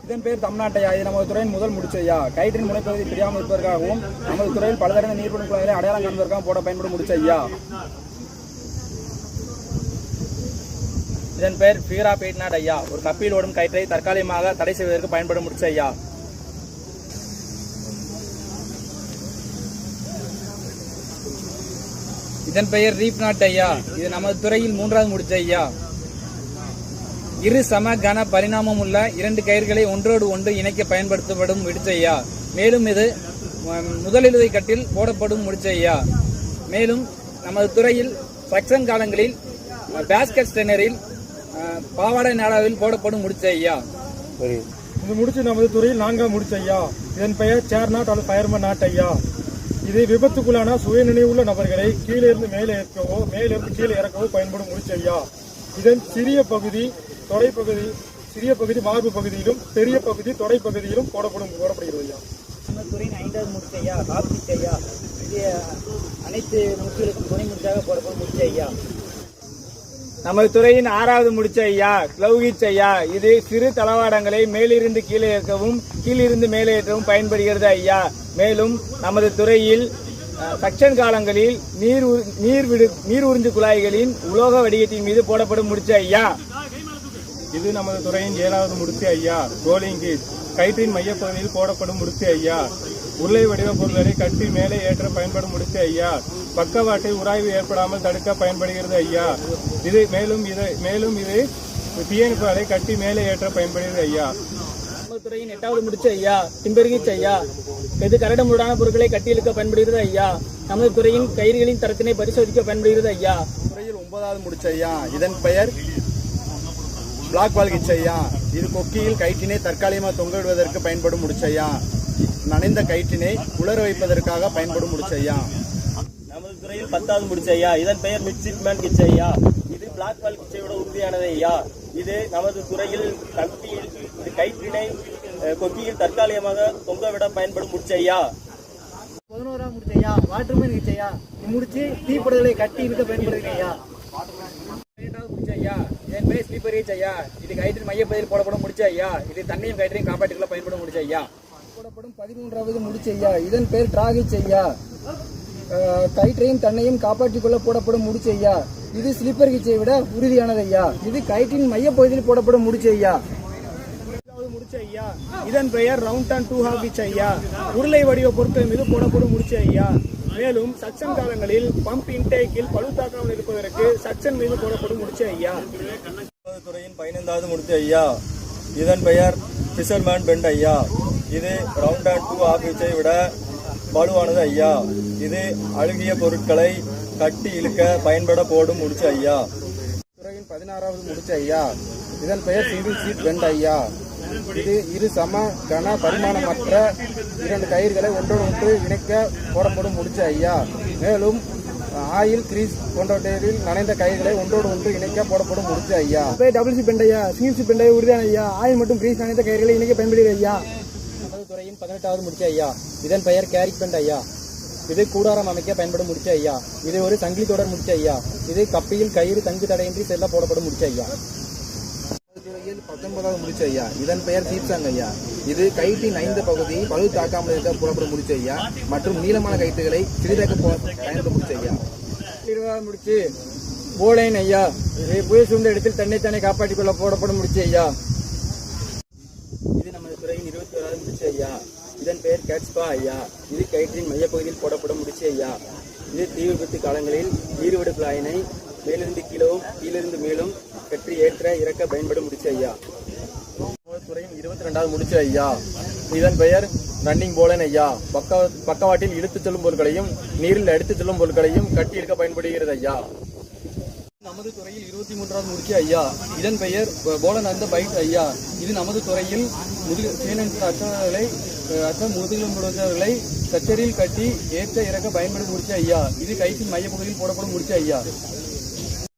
இதன் பேர் தமிழ்நாட்டையா. இது நமது துறையின் முதல் முடிச்சையா. கயிற்றின் முனைப்பகுதி பிரியாமல் இருப்பதற்காகவும் நமது துறையில் பலதரந்த நீர்வடும் குழாய்களை அடையாளம் காண்பதற்காகவும் போட பயன்படும் முடிச்சையா. இதன் பேர் ஃபிகர் ஆஃப் 8 நாட் ஐயா. ஒரு கப்பியில் ஓடும் கயிற்றை தற்காலிகமாக தடை செய்வதற்கு பயன்படும் முடிச்ச ஐயா. இதன் பெயர் ரீப் நாட் ஐயா. இது நமது துறையில் மூன்றாவது முடிச்ச ஐயா. இரு சம கன பரிணாமம் உள்ள 2 கயிர்களை ஒன்றோடு ஒன்று இணைக்க பயன்படுத்தப்படும் முடிச்சையா. மேலும் இது முதலிழுவை கட்டில் போடப்படும் முடிச்சையா. மேலும் நமது துறையில் சக்சன் காலங்களில் பேஸ்கெட் ஸ்டெனரில் பாவாடை நாடாவில் போடப்படும் முடிச்சையா. இது முடிச்சு நமது துறையில் 4ஆம் முடிச்சையா. இதன் பெயர் சேர் நாட் அல்லது ஃபயர்மேன் நாட் ஐயா. இது விபத்துக்குள்ளான சுயநினைவுள்ள நபர்களை கீழே இருந்து மேலே ஏற்கவோ மேலிருந்து கீழே இறக்கவோ பயன்படும் முடிச்சையா. இதன் சிறிய பகுதி மார்பு பகுதியிலும் பெரிய பகுதி தொடை பகுதியிலும் போடப்படுகிறது ஐயா. நம்ம துறையின் 5வது முடிச்சையா காப்பிச் ஐயா. இது அனைத்து முக்கியங்களுக்கும் துணை முடிச்சாக போடப்படும் முடிச்ச ஐயா. நமது துறையின் 6வது முடிச்ச ஐயா கிளவுகிச் ஐயா. இது சிறு தளவாடங்களை மேலிருந்து கீழே ஏற்கவும் கீழிருந்து மேலே ஏற்றவும் பயன்படுகிறது ஐயா. மேலும் நமது துறையில் சக்சன் காலங்களில் நீர் உறிஞ்சு குழாய்களின் உலோக வடிகட்டின் மீது போடப்படும் முடிச்ச ஐயா. இது நமது துறையின் 7வது முடிச்சு ஐயா ரோலிங் கேஜ். கயிற்றின் மையப்பகுதியில் போடப்படும் முடிச்சு ஐயா. உருளை வடிவ பொருட்களை கட்டி மேலே ஏற்ற பயன்படும் முடிச்சு ஐயா. பக்கவாட்டில் உராய்வு ஏற்படாமல் தடுக்க பயன்படுகிறது ஐயா. இது மேலும் இது தீயணைப்புகளை கட்டி மேலே ஏற்ற பயன்படுகிறது ஐயா. நமது துறையின் 8வது முடிச்ச ஐயா டிம்பர்கிச் ஐயா. இது கரடுமுரடான பொருட்களை கட்டி இழுக்க பயன்படுகிறது ஐயா. நமது துறையின் கயிறுகளின் தரத்தினை பரிசோதிக்க பயன்படுகிறது ஐயா. துறையில் 9வது முடிச்ச ஐயா. இதன் பெயர் பிளாக் வால்கிச் ஐயா. இது கொக்கியில் கயிற்றினை தற்காலிகமாக தொங்கிடுவதற்கு பயன்படும் முடிச்சையா. நனைந்த கயிற்றினை உலர வைப்பதற்காக பயன்படும் முடிச்சையா. நமது துறையில் 10வது முடிச்ச ஐயா. இதன் பெயர் மிட்ஷிப்மேன் கிச் ஐயா. இது பிளாக் வால் கிச்சையோட உறுதியானது ஐயா. இது நமது துறையில் கம்பியில் கயிற்றினை கொக்கியில் தற்காலிகமாக தொங்கவிட பயன்படும் முடிச்ச ஐயா. 11ஆம் முடிச்ச ஐயா வாட்டர்மேன் கிச் ஐயா. முடிச்சு தீப்பொருட்களை கட்டி இருக்க பயன்படுகிறது ஐயா. 12வது முடிச்ச ஐயா. இதன் பெயர் ஸ்லீப்பர் கிச் ஐயா. இது கயிற்றின் மையப்பகுதியில் போடப்படும் முடிச்ச ஐயா. இது தண்ணியும் கயிற்றையும் காப்பாற்றிக்கொள்ள பயன்படும் முடிச்ச ஐயா. போடப்படும் 13வது முடிச்ச ஐயா. இதன் பெயர் டிராகிச் ஐயா. கயிற்றையும் தன்னையும் காப்பாற்றிக் கொள்ள போடப்படும் முடிச்ச ஐயா. இது ஸ்லீப்பர் கிச்சை விட உறுதியானது ஐயா. இது கயிற்றின் மையப்பகுதியில் போடப்படும் முடிச்ச ஐயா. முடிச்ச ஐயா. இதன் பெயர் ரவுண்ட் அண்ட் 2 ஹாஃப் கிச் ஐயா. உருளை வடிவ பொருட்கள் மீது போடப்படும் முடிச்ச ஐயா. மேலும் சக்சன் காலங்களில் பம்ப் இன்டேக்கில் பழு தாக்காமல் இருப்பதற்கு சக்சன் மீது போடப்படும் முடிச்ச ஐயா. துறையின் 15வது முடிச்ச ஐயா. இதன் பெயர் ஃபிஷர்மேன் பெண்ட் ஐயா. இது ரவுண்ட் அண்ட் 2 ஹாஃப் கிச்சை விட வலுவானது ஐயா. இது அழுகிய பொருட்களை கட்டி இழுக்க பயன்பட போடும் முடிச்ச ஐயா. துறையின் 16வது முடிச்ச ஐயா. இதன் பெயர் சிங்கிள் சீட் பெண்ட் ஐயா. இது இரு சம கன பரிமாணமற்ற 2 கயிர்களை ஒன்றோடு ஒன்று இணைக்க போடப்படும் முடிச்ச ஐயா. மேலும் ஆயில் கிரீஸ் போன்றவற்றில் நனைந்த கயிர்களை ஒன்றோடு ஒன்று இணைக்க போடப்படும் முடிச்ச ஐயா. டபுள் சி பெண்ட் ஐயா. சிங்கிள் சி பெண்ட் ஐயா உறுதியான ஐயா. ஆயில் மற்றும் கிரீஸ் நனைந்த கயிர்களை இணைக்க பயன்படுகிறது ஐயா. நமது துறையின் 18வது முடிச்ச ஐயா. இதன் பெயர் கேரிக் பெண்ட் ஐயா. இது கூடாரம் அமைக்க பயன்படும் முடிச்ச ஐயா. இது ஒரு சங்கிலி தொடர் முடிச்ச ஐயா. இது கப்பியில் கயிறு தங்கு தடையின்றி செல்ல போடப்படும் முடிச்ச ஐயா. துறையில் 19வது முடிச்ச ஐயா. இதன் பெயர் சீப்சாங் ஐயா. இது கயிற்றின் 5 பகுதியை பழு தாக்காமல் இருக்க போடப்படும் முடிச்ச ஐயா மற்றும் நீளமான கயிற்றுகளை சிறிதாக்க பயன்படும் முடிச்ச ஐயா. 20வது முடிச்சு போலைன் ஐயா. இது புயல் சூழ்ந்த இடத்தில் தன்னைத்தானே காப்பாற்றிக் கொள்ள போடப்படும் முடிச்ச ஐயா. இது நமது துறையின் 21வது முடிச்ச ஐயா. இதன் பெயர் கேட்ஸ்பா ஐயா. இது கயிற்றின் மையப்பகுதியில் போடப்படும் முடிச்ச ஐயா. இது தீ விபத்து காலங்களில் நீர்விடு குழாயினை மேலிருந்து கீழவும் கீழிருந்து மேலும் கற்றி ஏற்ற இறக்க பயன்படும் முடிச்ச ஐயா. துறையின் 22வது முடிச்ச ஐயா. இதன் பெயர் ரன்னிங் போலன் ஐயா. பக்கவாட்டில் இழுத்துச் செல்லும் பொருட்களையும் நீரில் எடுத்துச் செல்லும் பொருட்களையும் கட்டி இழுக்க பயன்படுகிறது ஐயா. நமது துறையில் 23வது முடிச்ச ஐயா. இதன் பெயர் போலன் அந்த பைட் ஐயா. இது நமது துறையில் முதுகெலும்புகளை கச்சரில் கட்டி ஏற்ற இறக்க பயன்படும் முடிச்ச ஐயா. இது கயிற்றின் மையப்பகுதியில் போடப்படும் முடிச்ச ஐயா.